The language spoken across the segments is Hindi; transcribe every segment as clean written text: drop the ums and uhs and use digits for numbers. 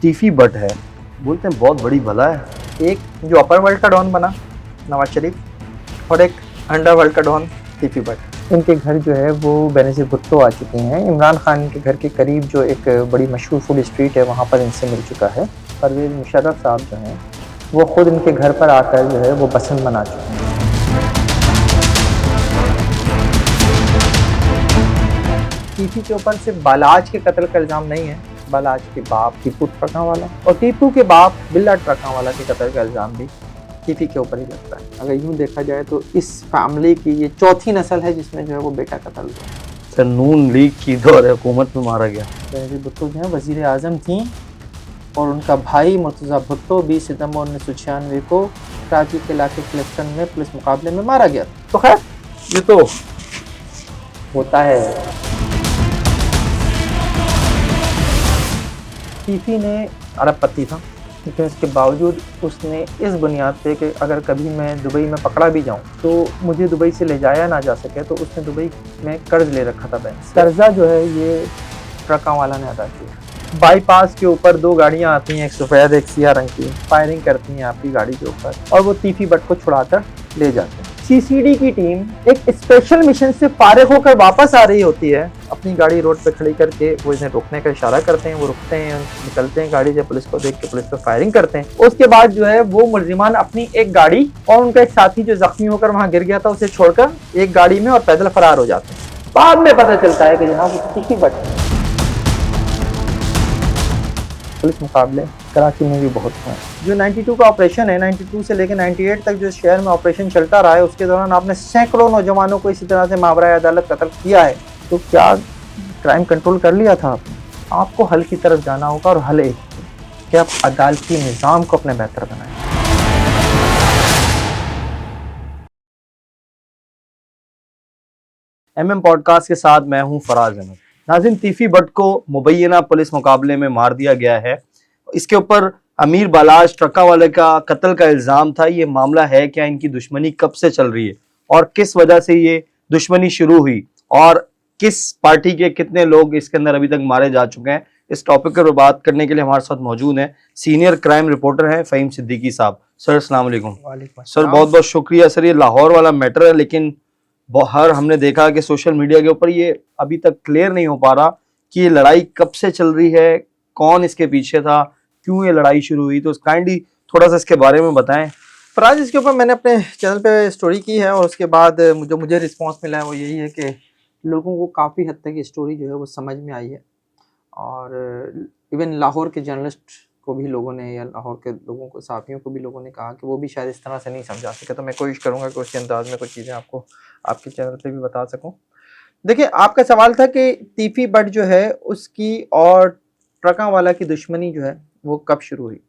टीफी बट है, बोलते हैं बहुत बड़ी भला है। एक जो अपर वर्ल्ड का डॉन बना नवाज शरीफ और एक अंडर वर्ल्ड का डॉन टीफी बट। इनके घर जो है वो बेनज़ीर भुट्टो आ चुके हैं। इमरान खान के घर के करीब जो एक बड़ी मशहूर फूड स्ट्रीट है वहाँ पर इनसे मिल चुका है। परवेज़ मुशर्रफ साहब जो हैं वो ख़ुद इनके घर पर आकर जो है वो पसंद बना चुके हैं। टीपी के ऊपर सिर्फ बालाज के कत्ल का इल्ज़ाम नहीं है, बालाज के बाप टीपू ट्रकांवाला और टीपू के बाप बिल्ला ट्रकांवाला के कत्ल का इल्ज़ाम भी टीपी के ऊपर ही लगता है। अगर यूँ देखा जाए तो इस फैमिली की ये चौथी नस्ल है जिसमें जो है वो बेटा कत्ल हुआ। सर नून लीग की दौर हुकूमत में मारा गया। बेनज़ीर भुट्टो जो है वज़ीर आज़म थी और उनका भाई मुर्तज़ा भुट्टो 20 सितंबर 1996 को कराची के इलाके कलेक्शन में पुलिस मुकाबले में मारा गया। तो खैर ये तो होता है। टीफी ने अरब पति था, लेकिन इसके बावजूद उसने इस बुनियाद पे कि अगर कभी मैं दुबई में पकड़ा भी जाऊं तो मुझे दुबई से ले जाया ना जा सके, तो उसने दुबई में कर्ज ले रखा था बैंक से। कर्जा जो है ये ट्रकांवाला ने अदा किया। बाईपास के ऊपर दो गाड़ियां आती हैं, एक सफ़ेद एक सिया रंग की, फायरिंग करती हैं आपकी गाड़ी के ऊपर और वो टीफी बट को छुड़ाकर ले जाते हैं। सीसीडी की टीम एक स्पेशल मिशन से फारिग होकर वापस आ रही होती है, अपनी गाड़ी रोड पे खड़ी करके वो इन्हें रोकने का इशारा करते हैं, वो रुकते हैं, निकलते हैं गाड़ी से, पुलिस को देख के पुलिस पे फायरिंग करते हैं। उसके बाद जो है वो मुलजिमान अपनी एक गाड़ी और उनका एक साथी जो जख्मी होकर वहां गिर गया था उसे छोड़कर एक गाड़ी में और पैदल फरार हो जाते हैं। बाद में पता चलता है कि जनाब वो टीफी बट है। पुलिस मुकाबले कराची में भी बहुत हुए। जो 92 का ऑपरेशन है, 92 से लेकर 98 तक जो शहर में ऑपरेशन चलता रहा है, उसके दौरान आपने सैकड़ों नौजवानों को इसी तरह से मावरा अदालत कत्ल किया है। तो क्या क्राइम कंट्रोल कर लिया था आपने? आपको हल की तरफ जाना होगा और हल एक कि आप अदालती निज़ाम को अपने बेहतर बनाएं। MM पॉडकास्ट के साथ मैं हूं फराज अहमद। नाज़रीन, टीफी बट को मुबैना पुलिस मुकाबले में मार दिया गया है। इसके ऊपर अमीर बालाज ट्रकांवाले का कत्ल का इल्ज़ाम था। ये मामला है क्या, इनकी दुश्मनी कब से चल रही है और किस वजह से ये दुश्मनी शुरू हुई और किस पार्टी के कितने लोग इसके अंदर अभी तक मारे जा चुके हैं, इस टॉपिक पर बात करने के लिए हमारे साथ मौजूद हैं सीनियर क्राइम रिपोर्टर हैं फ़हीम सिद्दीकी साहब। सर अस्सलाम वालेकुम। सर बहुत बहुत शुक्रिया। सर ये लाहौर वाला मैटर है, लेकिन हमने देखा कि सोशल मीडिया के ऊपर ये अभी तक क्लियर नहीं हो पा रहा कि ये लड़ाई कब से चल रही है, कौन इसके पीछे था, क्यों ये लड़ाई शुरू हुई। तो काइंडली थोड़ा सा इसके बारे में बताएं। फराज, इसके ऊपर मैंने अपने चैनल पे स्टोरी की है और उसके बाद जो मुझे रिस्पांस मिला है वो यही है कि लोगों को काफ़ी हद तक ये स्टोरी जो है वो समझ में आई है और इवन लाहौर के जर्नलिस्ट को भी लोगों ने या लाहौर के लोगों को, साथियों को भी लोगों ने कहा कि वो भी शायद इस तरह से नहीं समझा सके। तो मैं कोशिश करूँगा कि उसके अंदाज में कुछ चीज़ें आपको आपके चैनल पे भी बता सकूँ। देखिए, आपका सवाल था कि टीफी बट जो है उसकी और ट्रकांवाला की दुश्मनी जो है वो कब शुरू हुई।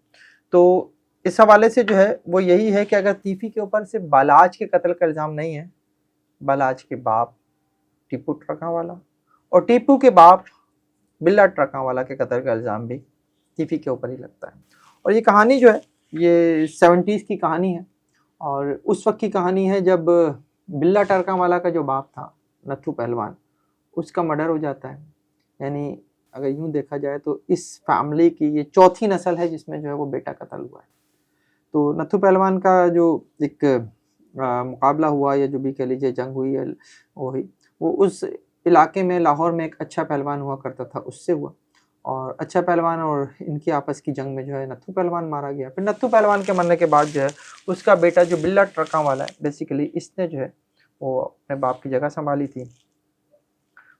तो इस हवाले से जो है वो यही है कि अगर टीफी के ऊपर सिर्फ बालाज के कत्ल का इल्ज़ाम नहीं है, बालाज के बाप टीपू ट्रकांवाला और टीपू के बाप बिल्ला ट्रकांवाला के कत्ल का इल्ज़ाम भी टीफी के ऊपर ही लगता है। और ये कहानी जो है ये 70s की कहानी है और उस वक्त की कहानी है जब बिल्ला ट्रकांवाला का जो बाप था नत्थू पहलवान, उसका मर्डर हो जाता है। यानी अगर यूँ देखा जाए तो इस फैमिली की ये चौथी नस्ल है जिसमें जो है वो बेटा कत्ल हुआ है। तो नत्थू पहलवान का जो एक मुकाबला हुआ या जो भी कह लीजिए जंग हुई है वो उस इलाके में लाहौर में एक अच्छा पहलवान हुआ करता था, उससे हुआ और अच्छा पहलवान और इनकी आपस की जंग में जो है नत्थू पहलवान मारा गया। फिर नत्थू पहलवान के मरने के बाद जो है उसका बेटा जो बिल्ला ट्रकांवाला है, बेसिकली इसने जो है वो अपने बाप की जगह संभाली थी।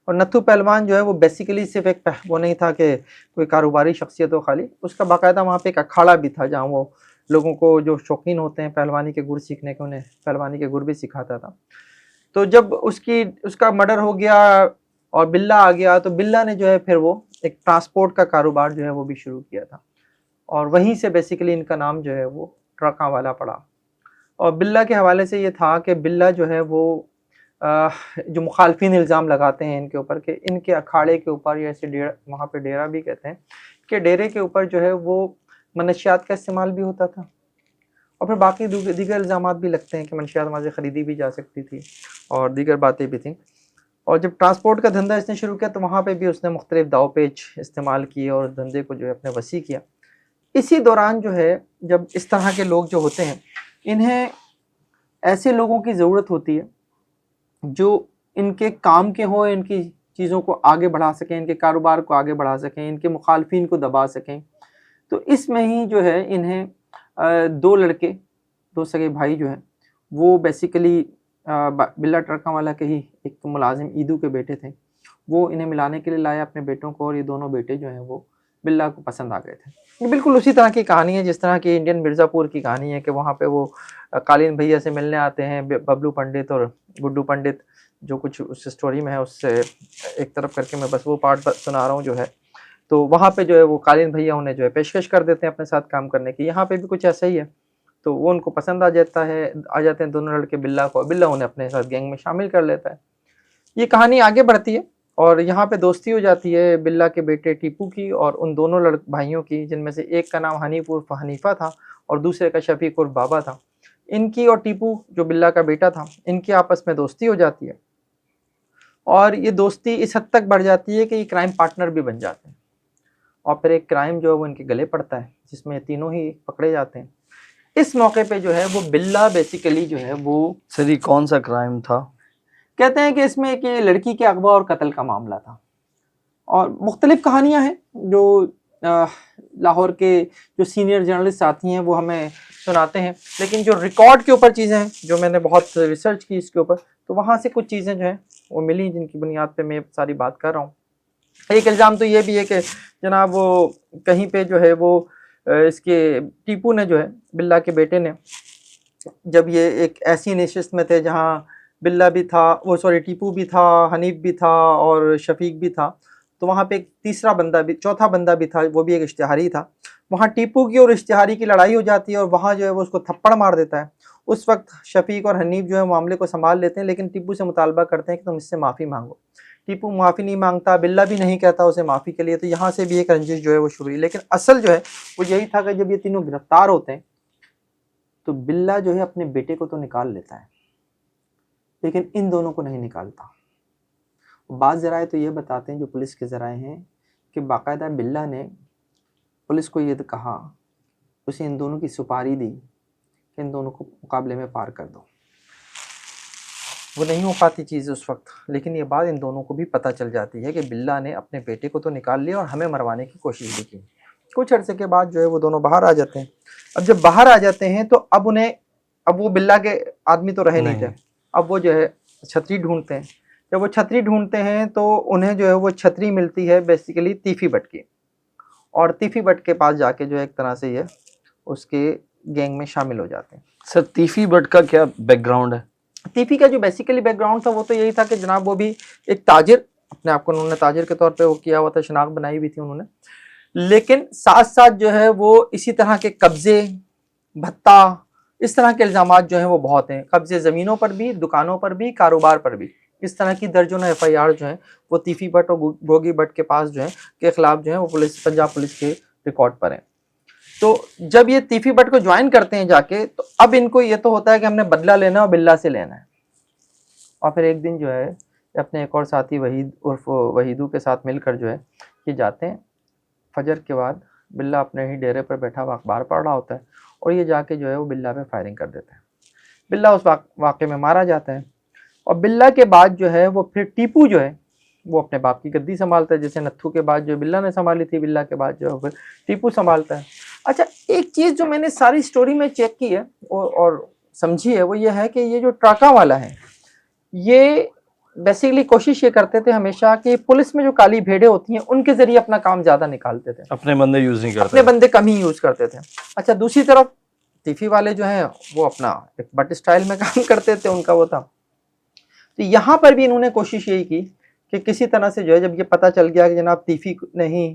और नत्थू पहलवान जो है वो बेसिकली सिर्फ एक वो नहीं था कि कोई कारोबारी शख्सियत हो खाली, उसका बाकायदा वहाँ पे एक अखाड़ा भी था जहाँ वो लोगों को जो शौकीन होते हैं पहलवानी के गुर सीखने के, उन्हें पहलवानी के गुर भी सिखाता था। तो जब उसका मर्डर हो गया और बिल्ला आ गया, तो बिल्ला ने जो है फिर वो एक ट्रांसपोर्ट का कारोबार जो है वो भी शुरू किया था और वहीं से बेसिकली इनका नाम जो है वो ट्रकांवाला पड़ा। और बिल्ला के हवाले से ये था कि बिल्ला जो है वो जो मुखालफिन इल्ज़ाम लगाते हैं इनके ऊपर कि इनके अखाड़े के ऊपर या ऐसे डेरा, वहाँ पे डेरा भी कहते हैं कि डेरे के ऊपर जो है वो मनशियात का इस्तेमाल भी होता था और फिर बाकी दीगर इल्ज़ामात भी लगते हैं कि मनशियात वहाँ से ख़रीदी भी जा सकती थी और दीगर बातें भी थी। और जब ट्रांसपोर्ट का धंधा इसने शुरू किया तो वहाँ पे भी उसने मुख्तलिफ दाव पेच इस्तेमाल किए और धंधे को जो है अपने वसी किया। इसी दौरान जो है, जब इस तरह के लोग जो होते हैं, इन्हें ऐसे लोगों की ज़रूरत होती है जो इनके काम के हों, इनकी चीज़ों को आगे बढ़ा सकें, इनके कारोबार को आगे बढ़ा सकें, इनके मुखालफिन को दबा सकें। तो इसमें ही जो है इन्हें दो लड़के, दो सगे भाई जो हैं, वो बेसिकली बिल्ला ट्रकावाला के ही एक मुलाजिम ईदू के बेटे थे। वो इन्हें मिलाने के लिए लाया अपने बेटों को, और ये दोनों बेटे जो हैं वो बिल्ला को पसंद आ गए थे। ये बिल्कुल उसी तरह की कहानी है जिस तरह की इंडियन मिर्ज़ापुर की कहानी है कि वहाँ पे वो कालीन भैया से मिलने आते हैं बबलू पंडित और गुड्डू पंडित। जो कुछ उस स्टोरी में है उससे एक तरफ करके मैं बस वो पार्ट सुना रहा हूँ जो है। तो वहाँ पे जो है वो कालीन भैया उन्हें जो है पेशकश कर देते हैं अपने साथ काम करने की। यहाँ पे भी कुछ ऐसा ही है। तो वो उनको पसंद आ जाते हैं दोनों लड़के बिल्ला को, बिल्ला उन्हें अपने साथ गैंग में शामिल कर लेता है। ये कहानी आगे बढ़ती है और यहाँ पे दोस्ती हो जाती है बिल्ला के बेटे टीपू की और उन दोनों भाइयों की, जिनमें से एक का नाम हनीफ उर्फ हनीफा था और दूसरे का शफीक उर्फ बाबा था। इनकी और टीपू जो बिल्ला का बेटा था, इनकी आपस में दोस्ती हो जाती है और ये दोस्ती इस हद तक बढ़ जाती है कि ये क्राइम पार्टनर भी बन जाते हैं। और फिर एक क्राइम जो है वो इनके गले पड़ता है जिसमें तीनों ही पकड़े जाते हैं। इस मौके पे जो है वो बिल्ला बेसिकली जो है वो, सर ये कौन सा क्राइम था? कहते हैं कि इसमें एक लड़की के अगवा और कत्ल का मामला था और मुख्तलिफ कहानियां हैं जो लाहौर के जो सीनियर जर्नलिस्ट साथी हैं वो हमें सुनाते हैं। लेकिन जो रिकॉर्ड के ऊपर चीज़ें हैं, जो मैंने बहुत रिसर्च की इसके ऊपर, तो वहाँ से कुछ चीज़ें जो हैं वो मिली जिनकी बुनियाद पे मैं सारी बात कर रहा हूँ। एक इल्ज़ाम तो ये भी है कि जनाब वो कहीं पे जो है वो इसके टीपू ने जो है, बिल्ला के बेटे ने, जब ये एक ऐसी नशिस्त में थे जहाँ बिल्ला भी था, वो सॉरी टीपू भी था, हनीफ भी था और शफीक भी था, तो वहाँ पे एक तीसरा बंदा भी, चौथा बंदा भी था, वो भी एक इश्तिहारी था। वहाँ टीपू की और इश्तिहारी की लड़ाई हो जाती है और वहाँ जो है वो उसको थप्पड़ मार देता है। उस वक्त शफीक और हनीफ जो है मामले को संभाल लेते हैं, लेकिन टीपू से मुतालबा करते हैं कि तुम इससे माफ़ी मांगो। टीपू माफ़ी नहीं मांगता, बिल्ला भी नहीं कहता उसे माफ़ी के लिए। तो यहाँ से भी एक रंजिश जो है वो शुरू हुई। लेकिन असल जो है वो यही था कि जब ये तीनों गिरफ्तार होते हैं तो बिल्ला जो है अपने बेटे को तो निकाल लेता है, लेकिन इन दोनों को नहीं निकालता। बाज़ ज़राए तो ये बताते हैं, जो पुलिस के ज़राए हैं, कि बाकायदा बिल्ला ने पुलिस को ये कहा, उसे इन दोनों की सुपारी दी कि इन दोनों को मुकाबले में पार कर दो। वो नहीं हो पाती चीज़ उस वक्त, लेकिन ये बात इन दोनों को भी पता चल जाती है कि बिल्ला ने अपने बेटे को तो निकाल लिया और हमें मरवाने की कोशिश भी की। कुछ अर्से के बाद जो है वो दोनों बाहर आ जाते हैं। अब जब बाहर आ जाते हैं तो अब वो बिल्ला के आदमी तो रहे नहीं थे। अब वो जो है छतरी ढूंढते हैं। जब वो छतरी ढूंढते हैं तो उन्हें जो है वो छतरी मिलती है बेसिकली तीफी भट्ट की, और तीफी भट्ट के पास जाके जो है एक तरह से ये उसके गैंग में शामिल हो जाते हैं। सर तीफी भट्ट का क्या बैकग्राउंड है? तीफी का जो बेसिकली बैकग्राउंड था वो तो यही था कि जनाब वो भी एक ताजिर, अपने आप को उन्होंने ताजिर के तौर पे वो किया हुआ था, शनाख्त बनाई हुई थी उन्होंने। लेकिन साथ साथ जो है वो इसी तरह के कब्जे, भत्ता, इस तरह के इल्ज़ामात जो हैं वो बहुत हैं। कब्जे ज़मीनों पर भी, दुकानों पर भी, कारोबार पर भी। इस तरह की दर्जनों एफआईआर जो हैं वो तीफी भट्ट और गोगी भट्ट के पास जो है के खिलाफ जो है वो पंजाब पुलिस के रिकॉर्ड पर हैं। तो जब ये तीफी भट्ट को ज्वाइन करते हैं जाके, तो अब इनको ये तो होता है कि हमने बदला लेना और बिल्ला से लेना है। और फिर एक दिन जो है अपने एक और साथी वहीद उर्फ वहीदू के साथ मिलकर जो है ये जाते हैं। फजर के बाद बिल्ला अपने ही डेरे पर बैठा हुआ अखबार पढ़ रहा होता है और ये जाके जो है वो बिल्ला पे फायरिंग कर देता है। बिल्ला उस वाक़े में मारा जाता है। और बिल्ला के बाद जो है वो फिर टीपू जो है वो अपने बाप की गद्दी संभालता है। जैसे नत्थू के बाद जो बिल्ला ने संभाली थी, बिल्ला के बाद जो है फिर टीपू संभालता है। अच्छा, एक चीज़ जो मैंने सारी स्टोरी में चेक की है और समझी है वो ये है कि ये जो ट्रका वाला है, ये बेसिकली कोशिश ये करते थे हमेशा कि पुलिस में जो काली भेड़ें होती हैं उनके जरिए अपना काम ज़्यादा निकालते थे, अपने बंदे यूज़ नहीं करते, अपने बंदे कम ही यूज़ करते थे। अच्छा, दूसरी तरफ तीफी वाले जो हैं वो अपना एक बट स्टाइल में काम करते थे, उनका वो था। तो यहाँ पर भी इन्होंने कोशिश यही की कि किसी तरह से जो है, जब ये पता चल गया कि जनाब तीफी ने ही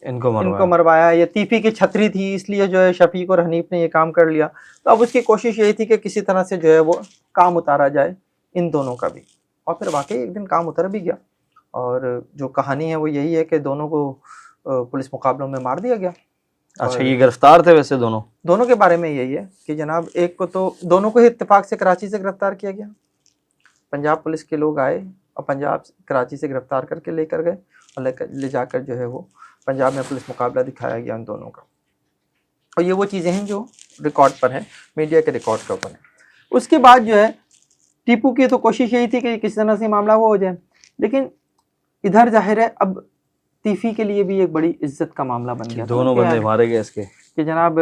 इनको मरवाया, ये तीफी की छतरी थी इसलिए जो है शफीक और हनीफ ने ये काम कर लिया, तो अब उसकी कोशिश यही थी कि किसी तरह से जो है वो काम उतारा जाए इन दोनों का भी। और फिर वाकई एक दिन काम उतर भी गया और जो कहानी है वो यही है कि दोनों को पुलिस मुकाबलों में मार दिया गया। अच्छा, ये गिरफ्तार थे वैसे दोनों के बारे में यही है कि जनाब एक को तो दोनों को ही इत्तेफाक से कराची से गिरफ्तार किया गया। पंजाब पुलिस के लोग आए और पंजाब कराची से गिरफ्तार करके लेकर गए और ले जाकर जो है वो पंजाब में पुलिस मुकाबला दिखाया गया उन दोनों का। और ये वो चीज़ें हैं जो रिकॉर्ड पर हैं, मीडिया के रिकॉर्ड के ऊपर है। उसके बाद जो है टीपू की तो कोशिश यही थी कि किसी तरह से मामला वो हो जाए, लेकिन इधर जाहिर है अब तीफी के लिए भी एक बड़ी इज्जत का मामला बन गया था दोनों कि बंदे यार मारे गए इसके। कि जनाब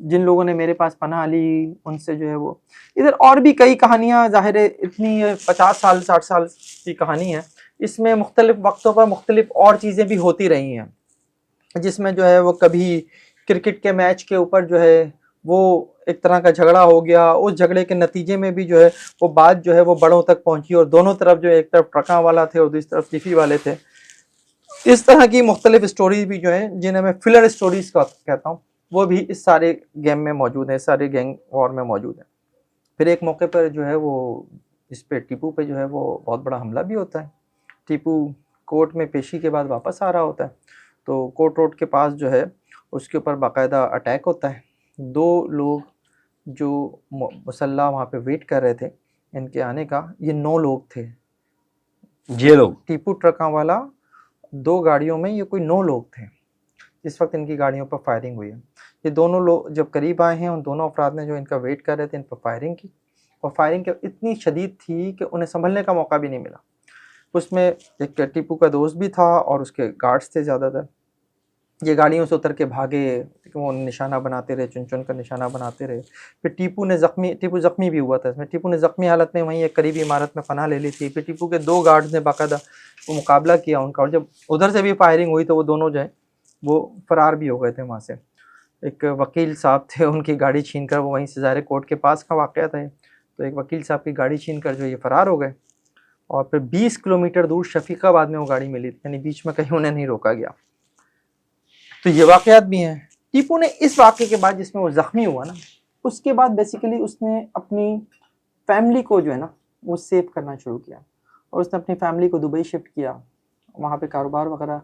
जिन लोगों ने मेरे पास पनाह ली उनसे जो है वो, इधर और भी कई कहानियाँ ज़ाहिर है, इतनी 50 साल 60 साल की कहानी है, इसमें मुख्तलिफ वक्तों पर मुख्तलिफ और चीज़ें भी होती रही हैं, जिसमें जो है वो कभी क्रिकेट के मैच के ऊपर जो है वो एक तरह का झगड़ा हो गया, उस झगड़े के नतीजे में भी जो है वो बात जो है वो बड़ों तक पहुंची और दोनों तरफ जो है, एक तरफ ट्रका वाला थे और दूसरी तरफ टिफी वाले थे। इस तरह की मुख्तलिफ स्टोरीज भी जो है, जिन्हें मैं फिलर स्टोरीज का कहता हूँ, वो भी इस सारे गेम में मौजूद है, सारे गैंग वॉर में मौजूद है। फिर एक मौके पर जो है वो इस पे टीपू पे जो है वो बहुत बड़ा हमला भी होता है। टीपू कोर्ट में पेशी के बाद वापस आ रहा होता है, तो कोर्ट रोड के पास जो है उसके ऊपर बाकायदा अटैक होता है। 2 लोग जो मुसल्ला वहाँ पे वेट कर रहे थे इनके आने का, ये 9 लोग थे। ये लोग टीपू ट्रका वाला 2 गाड़ियों में ये कोई 9 लोग थे जिस वक्त इनकी गाड़ियों पर फायरिंग हुई है। ये दोनों लोग जब करीब आए हैं, उन दोनों अफराद ने जो इनका वेट कर रहे थे इन पर फायरिंग की, और फायरिंग इतनी शदीद थी कि उन्हें संभलने का मौका भी नहीं मिला। उसमें एक टीपू का दोस्त भी था और उसके गार्ड्स थे ज़्यादातर। ये गाड़ियों से उतर के भागे, वो निशाना बनाते रहे, चुन चुन कर निशाना बनाते रहे। फिर टीपू ज़ख्मी भी हुआ था इसमें। टीपू ने ज़ख्मी हालत में वहीं एक करीबी इमारत में पनाह ले ली थी। फिर टीपू के 2 गार्ड्स ने बाकायदा वो मुकाबला किया उनका, और जब उधर से भी फायरिंग हुई तो वो दोनों जो है वो फरार भी हो गए थे वहाँ से। एक वकील साहब थे, उनकी गाड़ी छीन कर, वो वहीं से ज़ाहिर कोर्ट के पास का वाक़या था, तो एक वकील साहब की गाड़ी छीन कर जो ये फ़रार हो गए। और फिर 20 किलोमीटर दूर शफीकाबाद में वो गाड़ी मिली थी, यानी बीच में कहीं उन्हें नहीं रोका गया। तो ये वाक़यात भी हैं। टीपू ने इस वाक़े के बाद जिसमें वो ज़ख्मी हुआ ना, उसके बाद बेसिकली उसने अपनी फैमिली को जो है ना वो सेव करना शुरू किया, और उसने अपनी फैमिली को दुबई शिफ्ट किया, वहाँ पे कारोबार वगैरह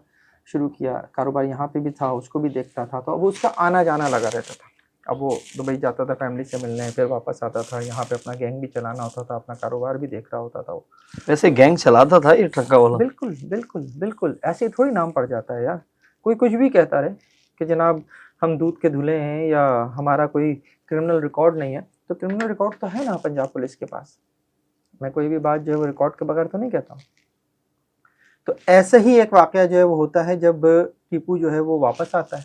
शुरू किया। कारोबार यहाँ पे भी था, उसको भी देखता था, तो अब उसका आना जाना लगा रहता था। अब वो दुबई जाता था फैमिली से मिलने, फिर वापस आता था, यहाँ पे अपना गैंग भी चलाना होता था, अपना कारोबार भी देख रहा होता था वो। वैसे गैंग चलाता था ये ट्रका वाला? बिल्कुल बिल्कुल बिल्कुल, ऐसे थोड़ी नाम पड़ जाता है यार। कोई कुछ भी कहता रहे कि जनाब हम दूध के धुले हैं या हमारा कोई क्रिमिनल रिकॉर्ड नहीं है, तो क्रिमिनल रिकॉर्ड तो है ना पंजाब पुलिस के पास। मैं कोई भी बात जो है वो रिकॉर्ड के बगैर तो नहीं कहता हूँ। तो ऐसा ही एक वाक़या जो है वो होता है जब टीपू जो है वो वापस आता है,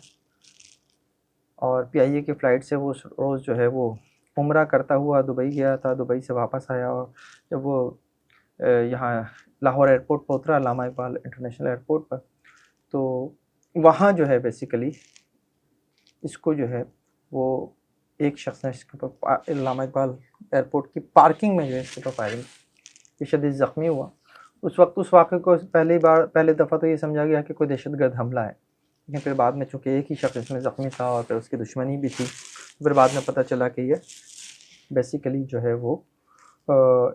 और पीआईए की फ़्लाइट से वो रोज़ जो है वो उम्रा करता हुआ दुबई गया था, दुबई से वापस आया, और जब वो यहाँ लाहौर एयरपोर्ट पर उतरा, अल्लामा इकबाल इंटरनेशनल एयरपोर्ट पर, तो वहाँ जो है बेसिकली इसको जो है वो एक शख्स ने इसके ऊपर अल्लामा इकबाल एयरपोर्ट की पार्किंग में जो है इसके ऊपर फायरिंग, ये शदीद ज़ख्मी हुआ। उस वक्त उस वाक़े को पहली दफ़ा तो ये समझा गया कि कोई दहशतगर्द हमला है, लेकिन फिर बाद में चूँकि एक ही शख्स इसमें ज़ख्मी था और फिर उसकी दुश्मनी भी थी, फिर बाद में पता चला कि ये बेसिकली जो है वो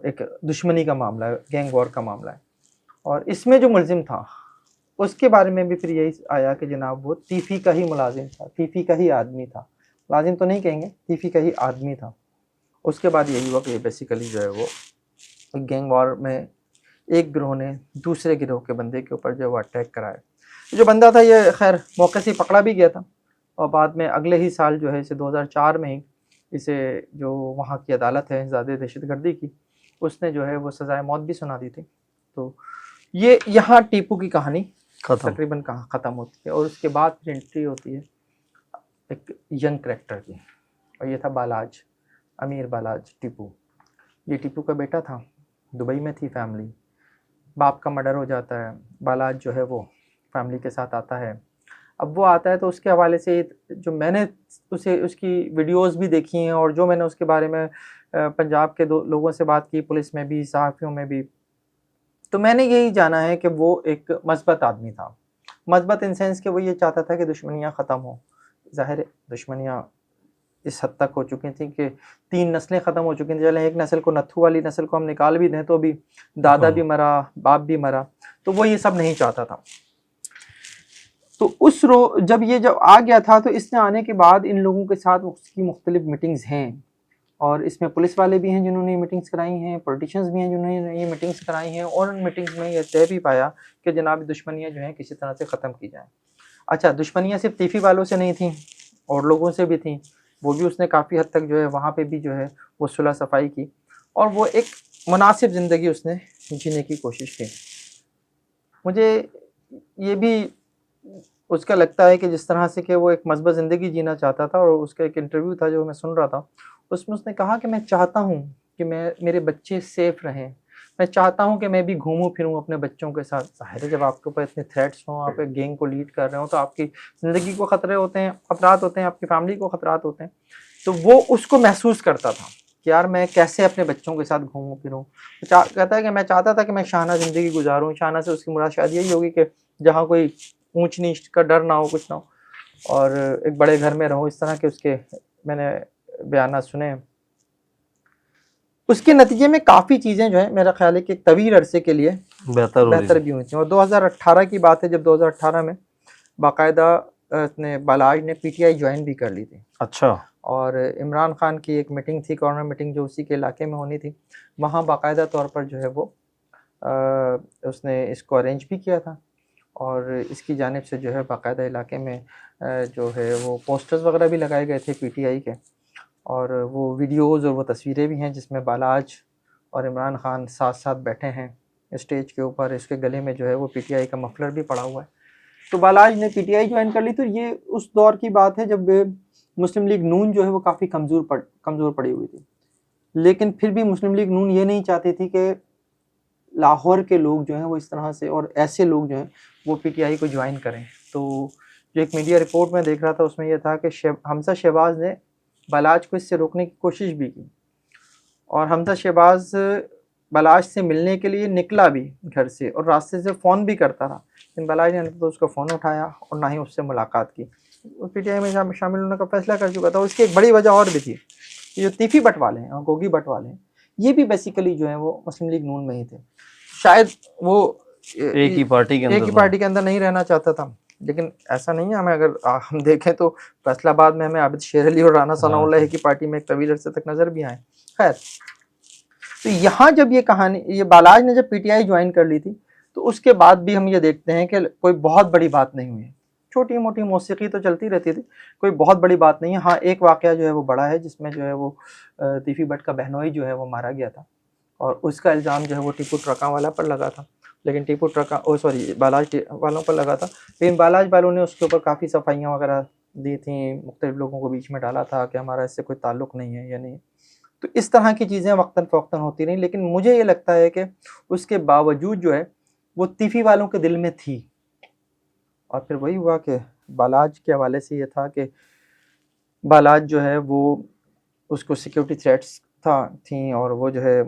एक दुश्मनी का मामला है, गैंग वॉर का मामला है। और इसमें जो मुलज़िम था उसके बारे में भी फिर यही आया कि जनाब वो तीफ़ी का ही मुलाजिम था, तीफ़ी का ही आदमी था। मुलाजिम तो नहीं कहेंगे, तीफ़ी का ही आदमी था। उसके बाद यही हुआ कि बेसिकली जो है वो गैंग वॉर में एक गिरोह ने दूसरे गिरोह के बंदे के ऊपर जो वो अटैक कराया। जो बंदा था ये खैर मौके से पकड़ा भी गया था, और बाद में अगले ही साल जो है इसे 2004 में ही इसे जो वहाँ की अदालत है ज़्यादा दहशतगर्दी की, उसने जो है वो सज़ाए मौत भी सुना दी थी। तो ये यहाँ टीपू की कहानी तकरीबन कहाँ ख़त्म होती है, और उसके बाद फिर एंट्री होती है एक यंग करैक्टर की, और ये था बालाज, अमीर बालाज टीपू। ये टीपू का बेटा था, दुबई में थी फैमिली, बाप का मर्डर हो जाता है, बालाज जो है वो फैमिली के साथ आता है। अब वो आता है तो उसके हवाले से जो मैंने उसकी वीडियोस भी देखी हैं, और जो मैंने उसके बारे में पंजाब के लोगों से बात की, पुलिस में भी, सहाफ़ियों में भी, तो मैंने यही जाना है कि वो एक मस्बत आदमी था। मस्बत इन सेंस कि वो ये चाहता था कि दुश्मनियाँ ख़त्म हो। ज़ाहिर है दुश्मनियाँ इस हद तक हो चुकी थी कि 3 नस्लें ख़त्म हो चुकी थी। चलें एक नस्ल को, नत्थू वाली नस्ल को हम निकाल भी दें तो अभी दादा भी मरा, बाप भी मरा, तो वो ये सब नहीं चाहता था। तो जब आ गया था, तो इसने आने के बाद इन लोगों के साथ उसकी मुख्तलिफ मीटिंग्स हैं, और इसमें पुलिस वाले भी हैं जिन्होंने ये मीटिंग्स कराई हैं, पॉलिटिशियंस भी हैं जिन्होंने ये मीटिंग्स कराई हैं, और उन मीटिंग्स में ये तय भी पाया कि जनाब दुश्मनियाँ जो हैं किसी तरह से ख़त्म की जाएँ। अच्छा, दुश्मनियाँ सिर्फ तीफ़ी वालों से नहीं थी, और लोगों से भी थी, वो भी उसने काफ़ी हद तक जो है वहाँ पे भी जो है वो सुलह सफाई की और वो एक मुनासिब ज़िंदगी उसने जीने की कोशिश की। मुझे ये भी उसका लगता है कि जिस तरह से कि वो एक मस्बत ज़िंदगी जीना चाहता था और उसका एक इंटरव्यू था जो मैं सुन रहा था, उसमें उसने कहा कि मैं चाहता हूँ कि मेरे बच्चे सेफ़ रहें। मैं चाहता हूँ कि मैं भी घूमूँ-फिरूँ अपने बच्चों के साथ। ज़ाहिर है जब आपके ऊपर इतने थ्रेट्स हों, आप एक गैंग को लीड कर रहे हो तो आपकी ज़िंदगी को ख़तरे होते हैं, खतरात होते हैं, आपकी फ़ैमिली को खतरात होते हैं। तो वो उसको महसूस करता था कि यार मैं कैसे अपने बच्चों के साथ घूमूँ-फिरूँ। कहता है कि मैं चाहता था कि मैं शाहाना ज़िंदगी गुज़ारूँ। शाहाना से उसकी मुराद शायद यही होगी कि जहाँ कोई ऊँच-नीच का डर ना हो, कुछ ना हो और एक बड़े घर में रहूँ, इस तरह के उसके मैंने बयानात सुने हैं। उसके नतीजे में काफ़ी चीज़ें जो है मेरा ख़्याल है कि एक तवील अरसे के लिए बेहतर भी हुई थी और 2018 की बात है जब 2018 में बाकायदा इसने बालाज ने पीटीआई ज्वाइन भी कर ली थी। अच्छा। और इमरान खान की एक मीटिंग थी, कॉर्नर मीटिंग जो उसी के इलाके में होनी थी, वहाँ बाकायदा तौर पर जो है वो उसने इसको अरेंज भी किया था और इसकी जानिब से जो है बाकायदा इलाके में जो है वो पोस्टर्स वगैरह भी लगाए गए थे पीटीआई के और वो वीडियोज़ और वो तस्वीरें भी हैं जिसमें बालाज और इमरान खान साथ-साथ बैठे हैं स्टेज के ऊपर। इसके गले में जो है वो पीटीआई का मफलर भी पड़ा हुआ है। तो बालाज ने पीटीआई ज्वाइन कर ली तो ये उस दौर की बात है जब मुस्लिम लीग नून जो है वो काफ़ी कमज़ोर पड़ी हुई थी। लेकिन फिर भी मुस्लिम लीग नून ये नहीं चाहती थी कि लाहौर के लोग जो हैं वो इस तरह से और ऐसे लोग जो हैं वो पीटीआई को ज्वाइन करें। तो जो एक मीडिया रिपोर्ट में देख रहा था उसमें यह था कि हमजा शहबाज ने बालाज को इससे रोकने की कोशिश भी की और हमजा शहबाज बालाज से मिलने के लिए निकला भी घर से और रास्ते से फ़ोन भी करता रहा, लेकिन बालाज ने तो उसका फ़ोन उठाया और ना ही उससे मुलाकात की। वो पीटीआई में शामिल होने का फैसला कर चुका था। उसकी एक बड़ी वजह और भी थी, ये जो तीफी बट वाले हैं और गोगी बट वाले हैं, ये भी बेसिकली जो है वो मुस्लिम लीग नून में ही थे। शायद वो एक ही पार्टी के अंदर नहीं रहना चाहता था, लेकिन ऐसा नहीं है। हमें अगर हम देखें तो फैसलाबाद में हमें आबिद शेर अली और राना सनाउल्लाह एक ही पार्टी में एक तवील अरसे तक नज़र भी आए। खैर, तो यहाँ जब ये कहानी, ये बालाज ने जब पीटीआई ज्वाइन कर ली थी तो उसके बाद भी हम ये देखते हैं कि कोई बहुत बड़ी बात नहीं हुई है। छोटी मोटी मौसीकी तो चलती रहती थी, कोई बहुत बड़ी बात नहीं है। हाँ, एक वाक़या जो है वो बड़ा है जिसमें जो है वो तीफी बट का बहनोई जो है वो मारा गया था और उसका इल्ज़ाम जो है वो टीपू ट्रका वाला पर लगा था, लेकिन टीपू ट्रका बालाज वालों पर लगा था, लेकिन बालाज वालों ने उसके ऊपर काफ़ी सफाइयाँ वगैरह दी थी, मुख्तलिफ लोगों को बीच में डाला था कि हमारा इससे कोई ताल्लुक़ नहीं है या नहीं। तो इस तरह की चीज़ें वक्तन-फ़वक्तन होती रहीं, लेकिन मुझे ये लगता है कि उसके बावजूद जो है वो तीफ़ी वालों के दिल में थी और फिर वही हुआ कि बालाज के हवाले से ये था कि बालाज जो है वो उसको सिक्योरिटी थ्रेट्स थी और वो जो है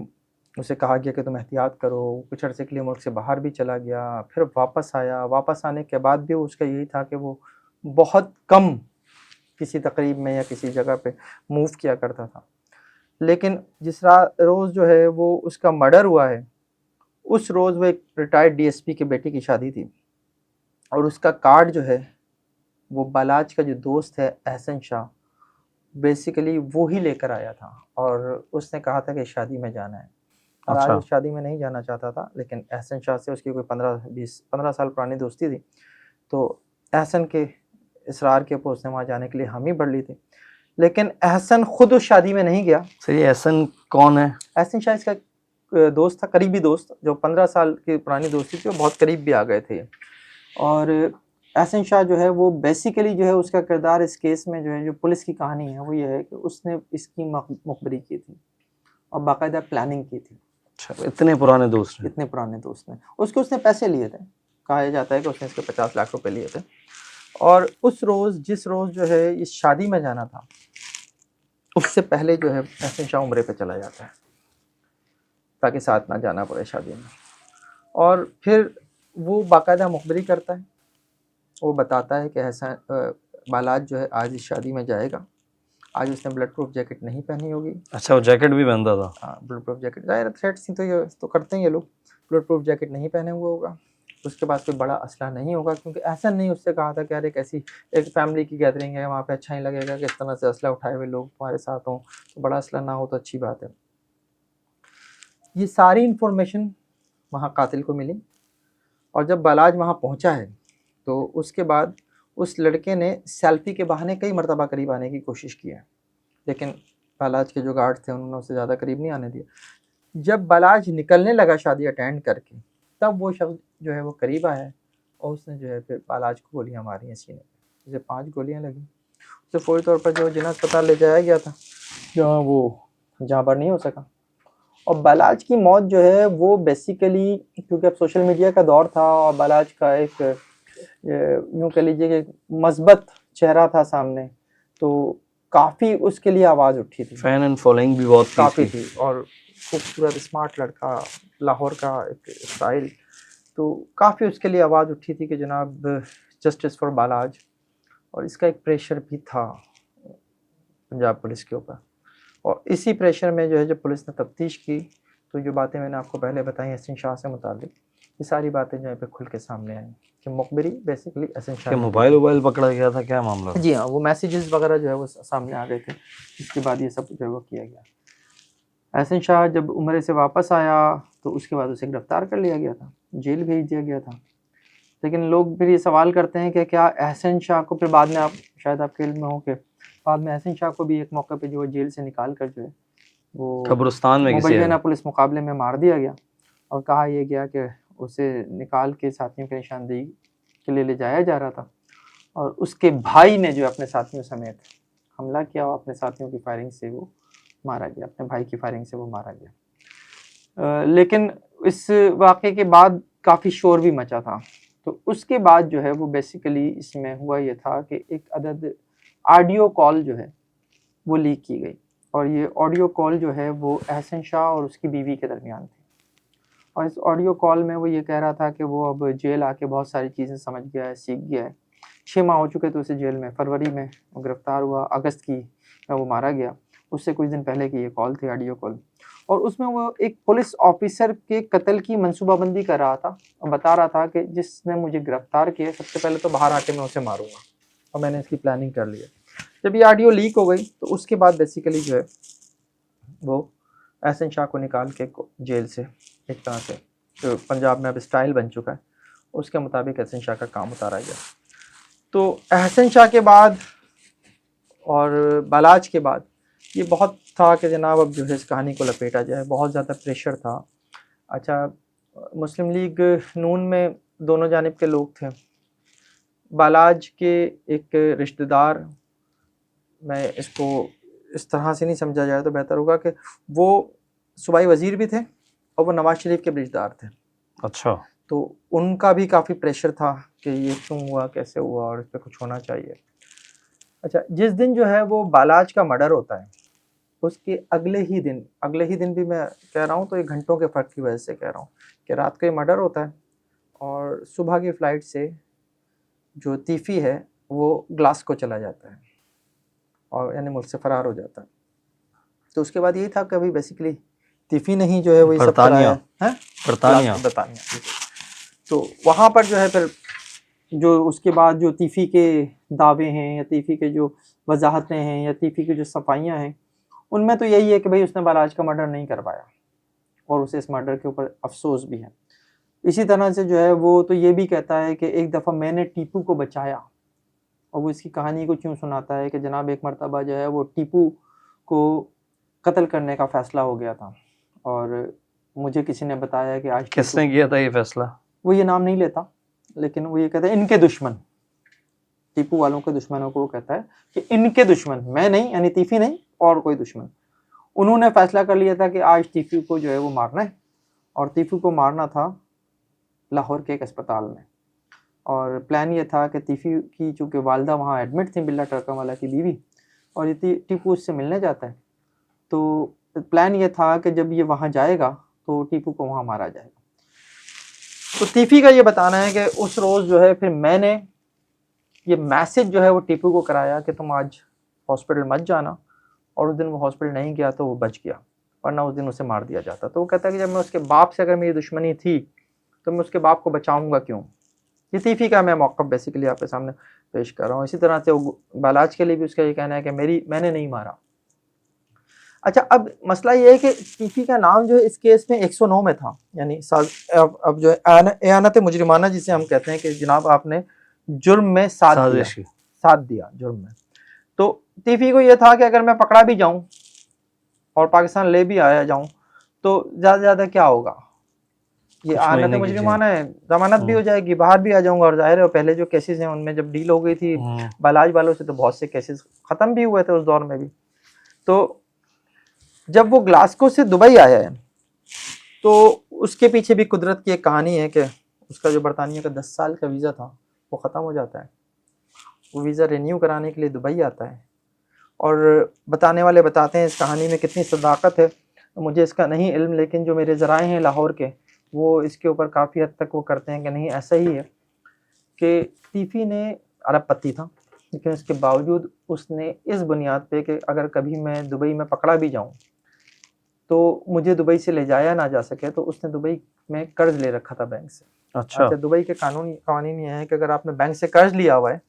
उसे कहा गया कि तुम एहतियात करो। कुछ अर्से के लिए मुल्क से बाहर भी चला गया, फिर वापस आया। वापस आने के बाद भी उसका यही था कि वो बहुत कम किसी तकरीब में या किसी जगह पे मूव किया करता था। लेकिन जिस रोज़ जो है वो उसका मर्डर हुआ है, उस रोज़ वो एक रिटायर्ड डीएसपी की बेटी की शादी थी और उसका कार्ड जो है वो बालाज का जो दोस्त है एहसन शाह, बेसिकली वो ही लेकर आया था और उसने कहा था कि शादी में जाना है। बालाज उस शादी में नहीं जाना चाहता था, लेकिन एहसन शाह से उसकी कोई 15 साल पुरानी दोस्ती थी, तो एहसन के इसरार के ऊपर उसने वहाँ जाने के लिए हामी भर ली थी। लेकिन एहसन खुद उस शादी में नहीं गया। सर ये एहसन कौन है? एहसन शाह इसका दोस्त था, करीबी दोस्त, जो 15 साल की पुरानी दोस्ती थी और बहुत करीब भी आ गए थे। और एहसन शाह जो है वो बेसिकली जो है उसका किरदार इस केस में जो है, जो पुलिस की कहानी है वो ये है कि उसने इसकी मुखबरी की थी और बाकायदा प्लानिंग की थी। अच्छा, इतने पुराने दोस्त हैं? इतने पुराने दोस्त हैं। उसने पैसे लिए थे, कहा जाता है कि उसने इसके 50 लाख रुपए लिए थे और उस रोज़, जिस रोज़ जो है इस शादी में जाना था, उससे पहले जो है एहसन शाह उम्रे पे चला जाता है ताकि साथ ना जाना पड़े शादी में। और फिर वो बाकायदा मुखबरी करता है, वो बताता है कि बालाज जो है आज इस शादी में जाएगा। आज उसने ब्लड प्रूफ जैकेट नहीं पहनी होगी। अच्छा, वो जैकेट भी पहनता था? हाँ, ब्लड प्रूफ जैकेट, ज़ाहिर थ्रेट्स ही तो ये तो करते हैं ये लोग। ब्लड प्रूफ जैकेट नहीं पहने हुआ होगा, उसके पास कोई बड़ा असला नहीं होगा, क्योंकि ऐसा नहीं उससे कहा था कि यार एक फैमिली की गैदरिंग है, वहाँ पे अच्छा ही लगेगा कि इस तरह से असला उठाए हुए लोग तुम्हारे साथ हों, तो बड़ा असला ना हो तो अच्छी बात है। ये सारी इन्फॉर्मेशन वहाँ कातिल को मिली और जब बालाज वहाँ पहुँचा है तो उसके बाद उस लड़के ने सेल्फी के बहाने कई मरतबा करीब आने की कोशिश की है, लेकिन बालाज के जो गार्ड थे उन्होंने उससे ज़्यादा करीब नहीं आने दिया। जब बालाज निकलने लगा शादी अटेंड करके, तब वो शख्स जो है वो करीब आया और उसने जो है फिर बालाज को गोलियां मारी हैं सीने में। उसे 5 गोलियां लगी। उसे फौरी तौर पर जो जिला अस्पताल ले जाया गया था, जहाँ वो जहाँ पर नहीं हो सका। और बालाज की मौत जो है वो बेसिकली, क्योंकि अब सोशल मीडिया का दौर था और बालाज का एक यूँ कह लीजिए कि मस्बत चेहरा था सामने, तो काफ़ी उसके लिए आवाज़ उठी थी, फैन एंड फॉलोइंग भी बहुत काफ़ी थी। और खूबसूरत स्मार्ट लड़का, लाहौर का एक स्टाइल, तो काफ़ी उसके लिए आवाज़ उठी थी कि जनाब जस्टिस फॉर बालाज। और इसका एक प्रेशर भी था पंजाब पुलिस के ऊपर। और इसी प्रेशर में जो है जब पुलिस ने तफ्तीश की, तो जो बातें मैंने आपको पहले बताई हसन शाह से मुतालिक, ये सारी बातें जो है पे खुल के सामने आई कि मुखबिरी बेसिकली हसन शाह क्या मोबाइल पकड़ा गया था, क्या मामला? जी हाँ, वो मैसेजेस वगैरह जो है वो सामने आ गए थे। इसके बाद ये सब जो है वो किया गया। हसन शाह जब उम्र से वापस आया तो उसके बाद उसे गिरफ्तार कर लिया गया था, जेल भेज दिया गया था। लेकिन लोग फिर ये सवाल करते हैं कि क्या हसन शाह को फिर बाद में, आप शायद आपके इल्म में हो कि बाद में हसन शाह को भी एक मौके पे जो है जेल से निकाल कर जो है वो कब्रिस्तान में मुबैना पुलिस मुकाबले में मार दिया गया। और कहा यह गया कि उसे निकाल के साथियों की निशानदेही के लिए ले जाया जा रहा था, और उसके भाई ने जो अपने साथियों समेत हमला किया और अपने साथियों की फायरिंग से वो मारा गया, अपने भाई की फायरिंग से वो मारा गया। लेकिन इस वाक़े के बाद काफ़ी शोर भी मचा था। तो उसके बाद जो है वो बेसिकली इसमें हुआ ये था कि एक अदद ऑडियो कॉल जो है वो लीक की गई, और ये ऑडियो कॉल जो है वो हसन शाह और उसकी बीवी के दरमियान थी। और इस ऑडियो कॉल में वो ये कह रहा था कि वो अब जेल आके बहुत सारी चीज़ें समझ गया है, सीख गया है। 6 माह हो चुके थे उसे जेल में। फरवरी में वो गिरफ्तार हुआ, अगस्त की में वो मारा गया। उससे कुछ दिन पहले की ये कॉल थी, ऑडियो कॉल। और उसमें वो एक पुलिस ऑफिसर के कत्ल की मनसूबाबंदी कर रहा था और बता रहा था कि जिसने मुझे गिरफ्तार किया सबसे पहले तो बाहर आके मैं उसे मारूंगा, और मैंने इसकी प्लानिंग कर ली है। जब ये ऑडियो लीक हो गई तो उसके बाद बेसिकली जो है वो हसन शाह को निकाल के जेल से एक तरह से, जो पंजाब में अब स्टाइल बन चुका है, उसके मुताबिक हसन शाह का काम उतारा गया। तो हसन शाह के बाद और बालाज के बाद ये बहुत था कि जनाब अब जो है इस कहानी को लपेटा जाए, बहुत ज़्यादा प्रेशर था। अच्छा, मुस्लिम लीग नून में दोनों जानिब के लोग थे। बालाज के एक रिश्तेदार, मैं इसको इस तरह से नहीं समझा जाए तो बेहतर होगा कि वो सूबाई वज़ीर भी थे और वो नवाज शरीफ के रिश्तेदार थे। अच्छा, तो उनका भी काफ़ी प्रेशर था कि ये क्यों हुआ, कैसे हुआ, और इस पर कुछ होना चाहिए। अच्छा, जिस दिन जो है वो बालाज का मर्डर होता है, उसके अगले ही दिन भी मैं कह रहा हूँ तो ये घंटों के फ़र्क की वजह से कह रहा हूँ कि रात को ये मर्डर होता है और सुबह की फ़्लाइट से जो तीफ़ी है वो ग्लासगो चला जाता है और यानी मुल्क से फ़रार हो जाता है। तो उसके बाद यही था कि अभी बेसिकली तीफ़ी ने ही जो है वही सब कराया है, बरतानिया। तो वहाँ पर जो है फिर जो उसके बाद जो तीफ़ी के दावे हैं या तीफ़ी के जो वजाहतें हैं या तीफ़ी की जो सफाइयाँ हैं, उनमें तो यही है कि भाई उसने बालाज का मर्डर नहीं करवाया और उसे इस मर्डर के ऊपर अफसोस भी है। इसी तरह से जो है वो तो ये भी कहता है कि एक दफ़ा मैंने टीपू को बचाया, और वो इसकी कहानी को क्यों सुनाता है कि जनाब एक मरतबा जो है वो टीपू को कत्ल करने का फ़ैसला हो गया था और मुझे किसी ने बताया कि आज किसने किया था ये फैसला? वो ये नाम नहीं लेता, लेकिन वो ये कहता है इनके दुश्मन, टीपू वालों के दुश्मनों को वो कहता है कि इनके दुश्मन, मैं नहीं, यानी तीफ़ी नहीं और कोई दुश्मन, उन्होंने फैसला कर लिया था कि आज तीफ़ी को जो है वो मारना है। और तीफ़ी को मारना था लाहौर के एक अस्पताल में, और प्लान ये था कि तीफ़ी की चूँकि वालदा वहाँ एडमिट थी, बिल्ला टरकावाला की बीवी, और ये टीपू उससे मिलने जाता है। तो प्लान ये था कि जब ये वहाँ जाएगा तो टीपू को वहाँ मारा जाएगा। तो तीफ़ी का ये बताना है कि उस रोज़ जो है फिर मैंने ये मैसेज जो है वो टीपू को कराया कि तुम आज हॉस्पिटल मत जाना, और उस दिन वो हॉस्पिटल नहीं गया तो वो बच गया, वरना उस दिन उसे मार दिया जाता। तो वो कहता है कि जब मैं उसके बाप से अगर मेरी दुश्मनी थी तो मैं उसके बाप को बचाऊंगा क्यों। ये तीफ़ी का मैं मौक़िफ़ बेसिकली आपके सामने पेश कर रहा हूँ। इसी तरह से बालाज के लिए भी उसका ये कहना है कि मैंने नहीं मारा। अच्छा, अब मसला ये है कि तीफ़ी का नाम जो है इस केस में 109 में था, यानी अब जो है एयानत मुजरिमाना जिसे हम कहते हैं कि जनाब आपने जुर्म में साथ दिया जुर्म में। तो तीफी को ये था कि अगर मैं पकड़ा भी जाऊं और पाकिस्तान ले भी आया जाऊं तो ज़्यादा से ज़्यादा क्या होगा, ये आना तो मुजरिमाना है, जमानत भी हो जाएगी, बाहर भी आ जाऊंगा। और जाहिर है पहले जो केसेस हैं उनमें जब डील हो गई थी बालाज वालों से तो बहुत से केसेस ख़त्म भी हुए थे उस दौर में भी। तो जब वो ग्लासगो से दुबई आया है तो उसके पीछे भी कुदरत की एक कहानी है कि उसका जो बरतानिया का 10 साल का वीज़ा था वो ख़त्म हो जाता है। वो वीज़ा रिन्यू कराने के लिए दुबई आता है और बताने वाले बताते हैं इस कहानी में कितनी सदाकत है मुझे इसका नहीं इल्म, लेकिन जो मेरे ज़राए हैं लाहौर के वो इसके ऊपर काफ़ी हद तक वो करते हैं कि नहीं ऐसा ही है कि तीफी ने अरबपति था, लेकिन उसके बावजूद उसने इस बुनियाद पे कि अगर कभी मैं दुबई में पकड़ा भी जाऊं तो मुझे दुबई से ले जाया ना जा सके, तो उसने दुबई में कर्ज ले रखा था बैंक से। अच्छा, दुबई के कानून ये है कि अगर आपने बैंक से कर्ज लिया हुआ है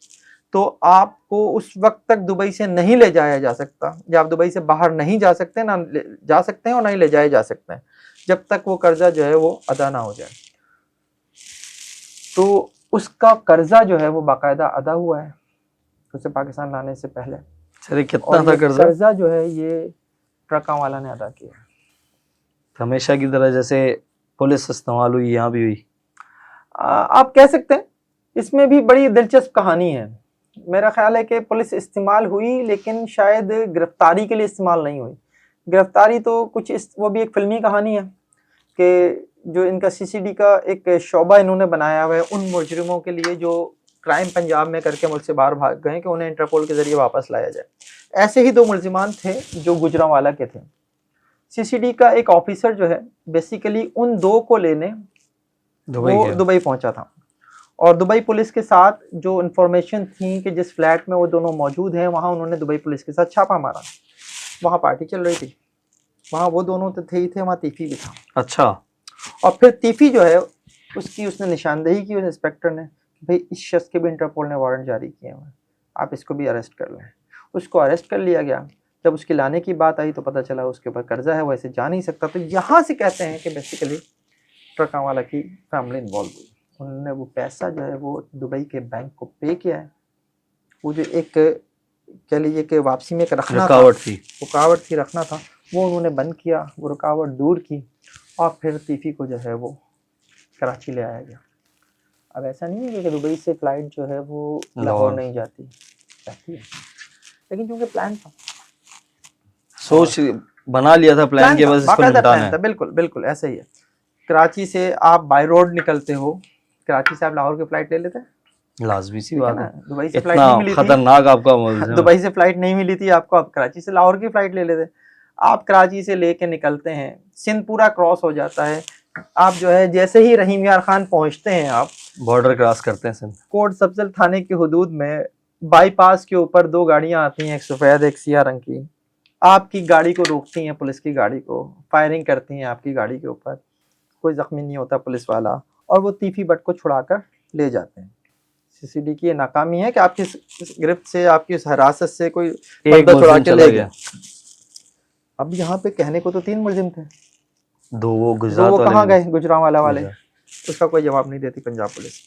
तो आपको उस वक्त तक दुबई से नहीं ले जाया जा सकता, या आप दुबई से बाहर नहीं जा सकते, ना जा सकते हैं और ना ही ले जाए जा सकते हैं जब तक वो कर्जा जो है वो अदा ना हो जाए। तो उसका कर्जा जो है वो बाकायदा अदा हुआ है उसे पाकिस्तान लाने से पहले। चलिए कितना था कर्जा? कर्जा जो है ये ट्रका वाला ने अदा किया। हमेशा की तरह जैसे पुलिस इस्तेमाल हुई यहाँ भी हुई, आप कह सकते हैं। इसमें भी बड़ी दिलचस्प कहानी है। मेरा ख्याल है कि पुलिस इस्तेमाल हुई लेकिन शायद गिरफ्तारी के लिए इस्तेमाल नहीं हुई। गिरफ्तारी तो कुछ वो भी एक फिल्मी कहानी है कि जो इनका सीसीडी का एक शोबा इन्होंने बनाया हुआ है उन मुजरिमों के लिए जो क्राइम पंजाब में करके मुल्क से बाहर भाग गए कि उन्हें इंटरपोल के जरिए वापस लाया जाए। ऐसे ही 2 मुलजिमान थे जो गुजरांवाला के थे। सीसीडी का एक ऑफिसर जो है बेसिकली उन 2 को लेने दुबई पहुंचा था और दुबई पुलिस के साथ जो इन्फॉर्मेशन थी कि जिस फ्लैट में वो दोनों मौजूद हैं वहाँ उन्होंने दुबई पुलिस के साथ छापा मारा। वहाँ पार्टी चल रही थी, वहाँ वो दोनों तो थे ही थे, वहाँ तीफी भी था। अच्छा। और फिर तीफी जो है उसने निशानदेही की उस इंस्पेक्टर ने, भाई इस शख्स के भी इंटरपोल ने वारंट जारी किए हुए, आप इसको भी अरेस्ट कर लें। उसको अरेस्ट कर लिया गया। जब उसके लाने की बात आई तो पता चला उसके ऊपर कर्जा है, वो ऐसे जा नहीं सकता। तो यहाँ से कहते हैं कि बेसिकली ट्रकावाला की फैमिली इन्वॉल्व हुई। उन्होंने वो पैसा जो है वो दुबई के बैंक को पे किया है। वो जो एक कह लीजिए कि वापसी में एक रुकावट थी रखना था, वो उन्होंने बंद किया, वो रुकावट दूर की और फिर तीफी को जो है वो कराची ले आया गया। अब ऐसा नहीं है कि दुबई से फ्लाइट जो है वो लाहौर नहीं जाती है, लेकिन क्योंकि प्लान था, सोच बना लिया था प्लान के, बस इसको निपटाना है। बिल्कुल ऐसा ही है। कराची से आप बाय रोड निकलते हो, कराची से आप लाहौर की फ्लाइट ले लेते हैं, लाजमी सी बात है। दुबई से फ्लाइट नहीं मिली थी, खतरनाक आपका दुबई से फ्लाइट नहीं मिली थी आपको, आप कराची से लाहौर की फ्लाइट ले लेते। आप कराची से लेके निकलते हैं, सिंध पूरा क्रॉस हो जाता है। आप जो है जैसे ही रहीम यार खान पहुंचते हैं, आप बॉर्डर क्रॉस करते हैं सिंध, कोट सब्जल थाने की हुदूद में बाईपास के ऊपर 2 गाड़ियां आती हैं, एक सफेद एक सिया रंग की। आपकी गाड़ी को रोकती हैं, पुलिस की गाड़ी को फायरिंग करती हैं आपकी गाड़ी के ऊपर। कोई जख्मी नहीं होता पुलिस वाला, और वो तीफी भट्ट को छुड़ाकर ले जाते हैं। सीसीडी की ये नाकामी है कि आपकी गिरफ्त से, आपकी हिरासत से कोई बंदा छुड़ा के ले गया। अब यहाँ पे कहने को तो 3 मुलजिम थे, 2 वो कहाँ गए, गुजरांवाला वाले, उसका कोई जवाब नहीं देती पंजाब पुलिस।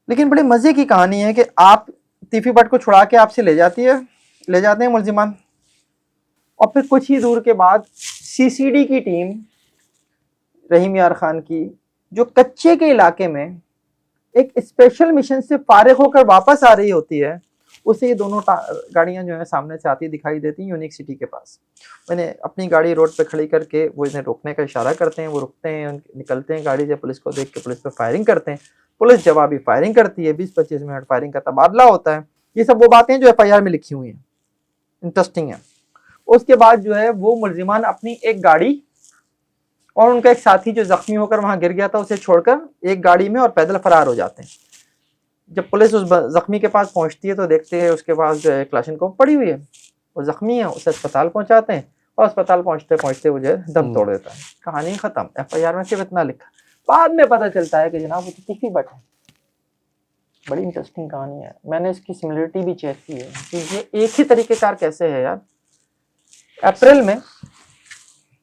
लेकिन बड़े मजे की कहानी है कि आप तीफी भट्ट को छुड़ा के आपसे ले जाते हैं मुलजिमान, और फिर कुछ ही दूर के बाद सीसीडी की टीम रहीम यार खान की, जो कच्चे के इलाके में एक स्पेशल मिशन से फारिग होकर वापस आ रही होती है, उसे ये दोनों गाड़ियां जो है सामने से आती दिखाई देती हैं यूनिक सिटी के पास। मैंने अपनी गाड़ी रोड पे खड़ी करके वो इन्हें रोकने का इशारा करते हैं, वो रुकते हैं, निकलते हैं गाड़ी से, पुलिस को देख के पुलिस पे फायरिंग करते हैं। पुलिस जवाबी फायरिंग करती है, 20-25 मिनट फायरिंग का तबादला होता है। ये सब वो बातें जो FIR में लिखी हुई हैं, इंटरेस्टिंग है। उसके बाद जो है वो मुलजिमान अपनी एक गाड़ी और उनका एक साथी जो जख्मी होकर वहां गिर गया था उसे छोड़कर एक गाड़ी में और पैदल फरार हो जाते हैं। जब पुलिस उस जख्मी के पास पहुंचती है तो देखते हैं उसके पास जो है क्लाशनकोव पड़ी हुई है, वो जख्मी है, उसे अस्पताल पहुंचाते हैं और अस्पताल पहुंचते पहुंचते वो जो है दम तोड़ देता है। कहानी खत्म। FIR में सिर्फ इतना लिखा, बाद में पता चलता है कि जनाब वो तो तीफी भट्ट है। बड़ी इंटरेस्टिंग कहानी है। मैंने इसकी सिमिलरिटी भी चेक की है कि ये एक ही तरीकेकार कैसे है यार। अप्रैल में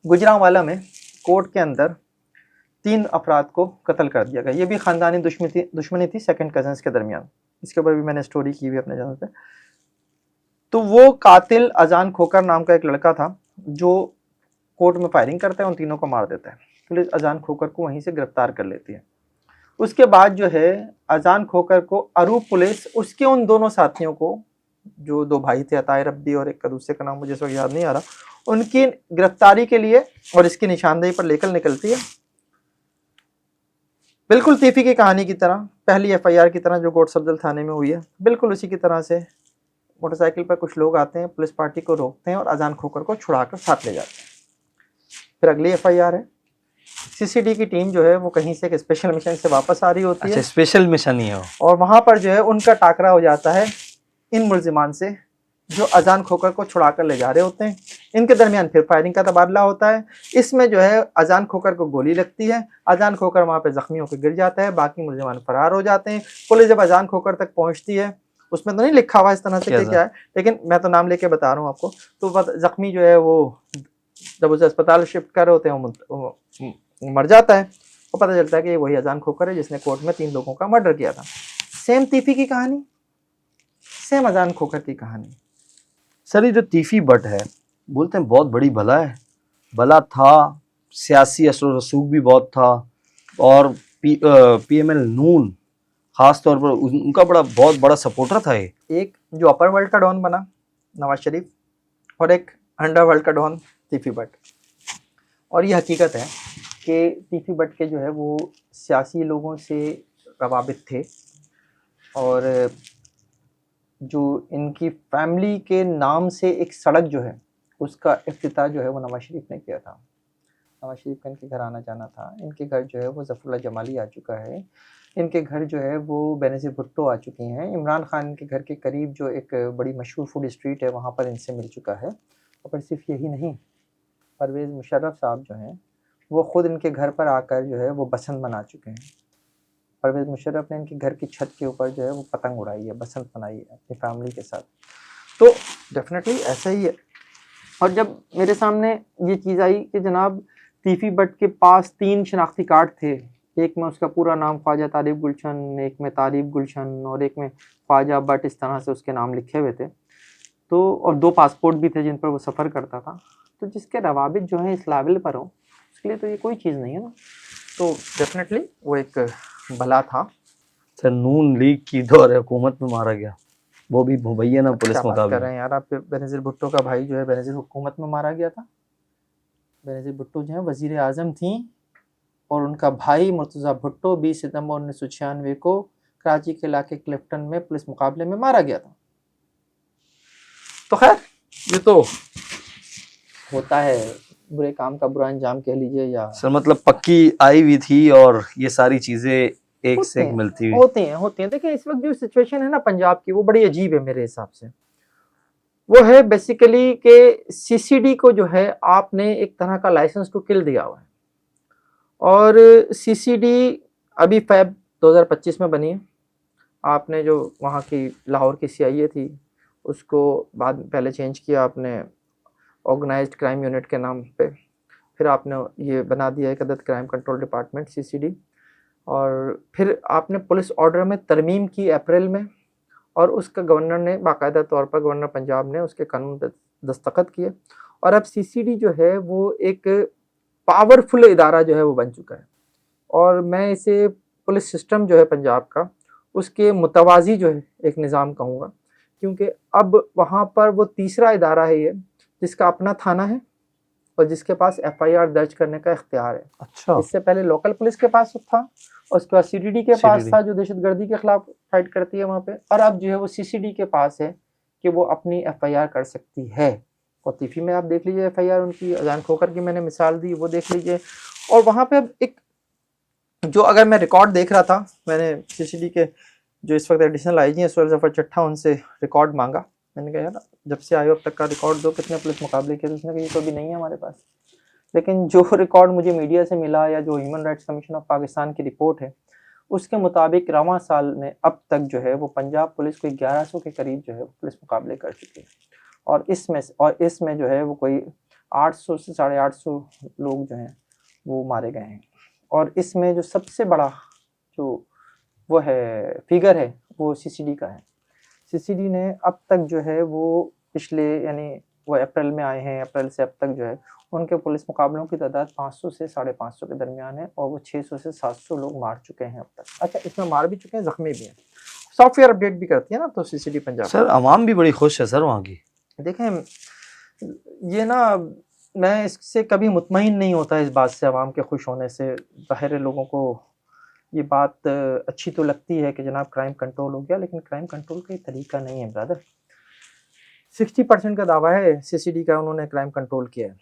गुजरांवाला में कोर्ट के अंदर 3 अफराद को कत्ल कर दिया गया। ये भी ख़ानदानी दुश्मनी थी सेकंड कज़न्स के दरमियान। इसके ऊपर भी मैंने स्टोरी की हुई अपने चैनल पे। तो वो कातिल अजान खोकर नाम का एक लड़का था जो कोर्ट में फायरिंग करता है, उन तीनों को मार देता है। पुलिस अजान खोकर को वहीं से गिरफ्तार कर लेती है। उसके बाद जो है अजान खोकर को अरूप पुलिस उसके उन दोनों साथियों को, जो 2 भाई थे, अतायर रब्बी और एक का दूसरे का नाम मुझे इस वक्त याद नहीं आ रहा, उनकी गिरफ्तारी के लिए और इसकी निशानदेही पर लेकर निकलती है। बिल्कुल तीफी की कहानी की तरह, पहली एफआईआर की तरह जो गोट सफजल थाने में हुई है, बिल्कुल उसी की तरह से मोटरसाइकिल पर कुछ लोग आते हैं, पुलिस पार्टी को रोकते हैं और अजान खोकर को छुड़ाकर साथ ले जाते हैं। फिर अगली एफआईआर है, सीसीडी की टीम जो है वो कहीं से एक स्पेशल मिशन से वापस आ रही होती है। अच्छा, स्पेशल मिशन ही हो। और वहां पर जो है उनका टाकरा हो जाता है इन मुल्जिमान से जो अजान खोकर को छुड़ाकर ले जा रहे होते हैं। इनके दरमियान फिर फायरिंग का तबादला होता है। इसमें जो है अजान खोकर को गोली लगती है, अजान खोकर वहां पे जख्मी होकर गिर जाता है, बाकी मुल्जिमान फरार हो जाते हैं। पुलिस जब अजान खोकर तक पहुंचती है, उसमें तो नहीं लिखा हुआ इस तरह से कि क्या है, लेकिन मैं तो नाम लेके बता रहा हूँ आपको। तो जख्मी जो है वो जब उसे अस्पताल शिफ्ट कर रहे होते हैं वो मर जाता है और पता चलता है कि वही अजान खोकर है जिसने कोर्ट में 3 लोगों का मर्डर किया था। सेम तीफी की कहानी, सेम अजान खोकर की कहानी। सर ये जो तीफी बट है, बोलते हैं बहुत बड़ी भला है, भला था, सियासी असर रसूख भी बहुत था, और पीएमएल नून खास तौर पर उनका बहुत बड़ा सपोर्टर था ये। एक जो अपर वर्ल्ड का डॉन बना नवाज शरीफ, और एक अंडर वर्ल्ड का डॉन तीफी बट। और ये हकीकत है कि तीफी बट के जो है वो सियासी लोगों से प्रभावित थे, और जो इनकी फैमिली के नाम से एक सड़क जो है उसका इफ्तिताह जो है वो नवाज शरीफ ने किया था। नवाज शरीफ का इनके घर आना जाना था। इनके घर जो है वो ज़फ़रुल्लाह जमाली आ चुका है, इनके घर जो है वो बेनज़ीर भुट्टो आ चुकी हैं, इमरान खान के घर के करीब जो एक बड़ी मशहूर फूड स्ट्रीट है वहाँ पर इनसे मिल चुका है। और सिर्फ यही नहीं, परवेज़ मुशर्रफ साहब जो हैं वो ख़ुद इनके घर पर आकर जो है वो बसंत मना चुके हैं। परवेज़ मुशर्रफ ने इनके घर की छत के ऊपर जो है वो पतंग उड़ाई है, बसंत मनाई है अपनी फैमिली के साथ। तो डेफिनेटली ऐसा ही है। और जब मेरे सामने ये चीज़ आई कि जनाब तीफी बट के पास 3 शनाख्ती कार्ड थे, एक में उसका पूरा नाम ख्वाजा तारिब गुलशन, एक में तारिब गुलशन और एक में ख्वाजा बट, इस तरह से उसके नाम लिखे हुए थे। तो और 2 पासपोर्ट भी थे जिन पर वो सफ़र करता था। तो जिसके रवाबित जो हैं इस लेवल पर हो, उसके लिए तो ये कोई चीज़ नहीं है ना। तो डेफिनेटली वो एक भला था। सर नून लीग की दौर हुकूमत में मारा गया, वो भी मुबैना पुलिस मुकाबले कर रहे हैं यार आप। बेनज़ीर भुट्टो का भाई जो है बेनज़ीर हुकूमत में मारा गया था। बेनज़ीर भुट्टो जो है वज़ीर आज़म थी और उनका भाई मुर्तज़ा भुट्टो 20 सितंबर 1996 को कराची के इलाके क्लिफ्टन में पुलिस मुकाबले में मारा गया था। तो खैर ये तो होता है, बुरे काम का बुरा अंजाम कह लीजिए या सर, मतलब पक्की आई हुई थी और ये सारी चीजें एक से एक मिलती हुई होती हैं। देखिए इस वक्त जो सिचुएशन है ना पंजाब की, वो बड़ी अजीब है मेरे हिसाब से। वो है बेसिकली कि सीसीडी को जो है आपने एक तरह का लाइसेंस टू किल दिया हुआ है, और सीसीडी अभी फ़ैब 2025 में बनी है। आपने जो वहाँ की लाहौर की सीआईए थी उसको बाद पहले चेंज किया आपने ऑर्गेनाइज्ड क्राइम यूनिट के नाम पे, फिर आपने ये बना दिया एक अदद क्राइम कंट्रोल डिपार्टमेंट सीसीडी, और फिर आपने पुलिस ऑर्डर में तरमीम की अप्रैल में, और उसका गवर्नर ने बाकायदा तौर पर, गवर्नर पंजाब ने उसके कानून पर दस्तखत किए, और अब सीसीडी जो है वो एक पावरफुल इदारा जो है वो बन चुका है। और मैं इसे पुलिस सिस्टम जो है पंजाब का उसके मुतवाज़ी जो है एक निज़ाम कहूँगा, क्योंकि अब वहाँ पर वो तीसरा इदारा है ये जिसका अपना थाना है और जिसके पास एफआईआर दर्ज करने का इख्तियार है। अच्छा, इससे पहले लोकल पुलिस के पास था और उसके बाद सीडीडी के पास था जो दहशतगर्दी के खिलाफ फाइट करती है वहाँ पे, और अब जो है वो सीसीडी के पास है कि वो अपनी एफआईआर कर सकती है। और तीफी में आप देख लीजिए एफआईआर उनकी, अजान खोकर की मैंने मिसाल दी, वो देख लीजिए। और वहाँ पे अब एक जो अगर मैं रिकॉर्ड देख रहा था, मैंने सीसीडी के जो इस वक्त एडिशनल आईजी हैं सुहेल ज़फ़र चट्ठा, उनसे रिकॉर्ड मांगा। मैंने कहा यार जब से आए अब तक का रिकॉर्ड दो, कितने पुलिस मुकाबले किए। तो उसने कहा ये तो अभी नहीं है हमारे पास। लेकिन जो रिकॉर्ड मुझे मीडिया से मिला या जो human rights commission of Pakistan की रिपोर्ट है उसके मुताबिक रवां साल में अब तक जो है वो पंजाब पुलिस कोई 1100 के करीब जो है पुलिस मुकाबले कर चुकी है, और इसमें जो है वो कोई 800 से 850 लोग जो हैं वो मारे गए हैं। और इसमें जो सबसे बड़ा जो वो है फिगर है वो सीसीडी का है। सीसीडी ने अब तक जो है वो पिछले यानी वो अप्रैल में आए हैं, अप्रैल से अब तक जो है उनके पुलिस मुकाबलों की तादाद 500 से 550 के दरमियान है और वो 600 से 700 लोग मार चुके हैं अब तक। अच्छा, इसमें मार भी चुके हैं, जख्मी भी हैं। सॉफ्टवेयर अपडेट भी करती है ना तो सीसीडी पंजाब। सर अवाम भी बड़ी खुश है सर वहाँ की। देखें, ये ना मैं इससे कभी मुतमईन नहीं होता इस बात से, आवाम के खुश होने से। ज़ाहिर है लोगों को ये बात अच्छी तो लगती है कि जनाब क्राइम कंट्रोल हो गया, लेकिन क्राइम कंट्रोल का ये तरीका नहीं है ब्रदर। 60% का दावा है सीसीडी का, उन्होंने क्राइम कंट्रोल किया है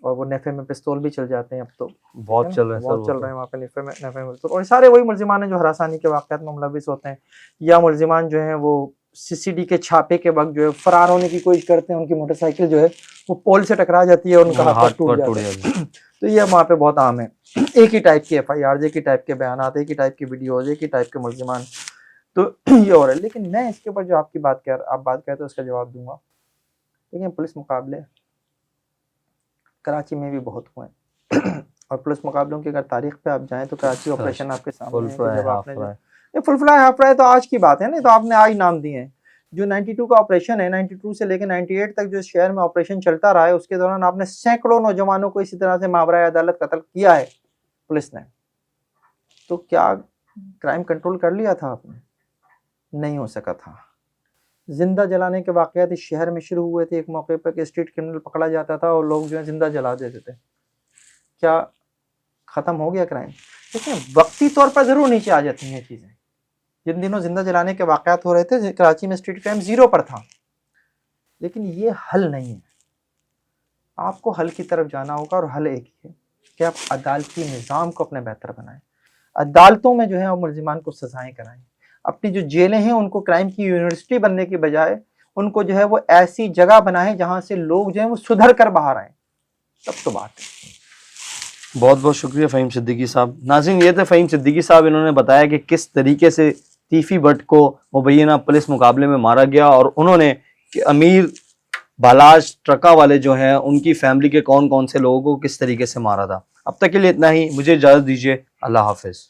और वो नेफे में पिस्तौल भी चल जाते हैं अब तो। बहुत चल रहे हैं सर, बहुत चल रहे हैं वहाँ पे नेफे में पिस्तौल। और सारे वही मुलजिमान हैं जो हरासानी के वाक़यात में मुलविस होते हैं, या मुलजिमान जो हैं वो सीसीडी के छापे के वक्त जो है फरार होने की कोशिश करते हैं, उनकी मोटरसाइकिल जो है वो पोल से टकरा जाती है, उनका हाथ टूट जाता है। तो ये वहाँ पे बहुत आम है। एक ही टाइप की FIR, एक ही टाइप के बयानात, एक ही टाइप की वीडियोज, एक ही टाइप के मुलजिमान, तो ये हो रहा है। लेकिन मैं इसके ऊपर जो आपकी बात आप बात कहते हो उसका जवाब दूंगा। देखिए, पुलिस मुकाबले कराची में भी बहुत हुए हैं और पुलिस मुकाबलों की अगर तारीख पे आप जाएं तो कराची ऑपरेशन आपके सामने है कि जब आपने फुल फ्लाई हाफ फ्राई तो आज की बात है, नहीं तो आपने आज नाम दिए हैं। जो 92 का ऑपरेशन है, 92 से लेकर 98 तक जो शहर में ऑपरेशन चलता रहा है, उसके दौरान आपने सैकड़ों नौजवानों को इसी तरह से मावरा अदालत कत्ल किया है पुलिस ने। तो क्या क्राइम कंट्रोल कर लिया था आपने? नहीं हो सका था। जिंदा जलाने के वाक़यात इस शहर में शुरू हुए थे एक मौके पर कि स्ट्रीट क्रिमिनल पकड़ा जाता था और लोग जो है जिंदा जला देते थे। क्या ख़त्म हो गया क्राइम? देखिए, वक्ती तौर पर ज़रूर नीचे आ जाती हैं चीज़ें। जिन दिनों जिंदा जलाने के वाक़यात हो रहे थे कराची में स्ट्रीट क्राइम 0 पर था, लेकिन ये हल नहीं है। आपको हल की तरफ जाना होगा और हल एक ही है कि आप अदालती निज़ाम को अपने बेहतर बनाएं। अदालतों में जो है मुलजिमान को सजाएं कराएं। अपनी जो जेलें हैं उनको क्राइम की यूनिवर्सिटी बनने की बजाय उनको जो है वो ऐसी जगह बनाएं जहां से लोग जो है वो सुधर कर बाहर आए, तब तो बात है। बहुत बहुत शुक्रिया फ़हीम सिद्दीकी साहब। नाज़रीन, ये थे फ़हीम सिद्दीकी साहब, इन्होंने बताया कि किस तरीके से तीफ़ी भट्ट को मुबैना पुलिस मुकाबले में मारा गया और उन्होंने कि अमीर बालाज ट्रका वाले जो हैं उनकी फैमिली के कौन कौन से लोगों को किस तरीके से मारा था। अब तक के लिए इतना ही, मुझे इजाज़त दीजिए। अल्लाह हाफ़िज़।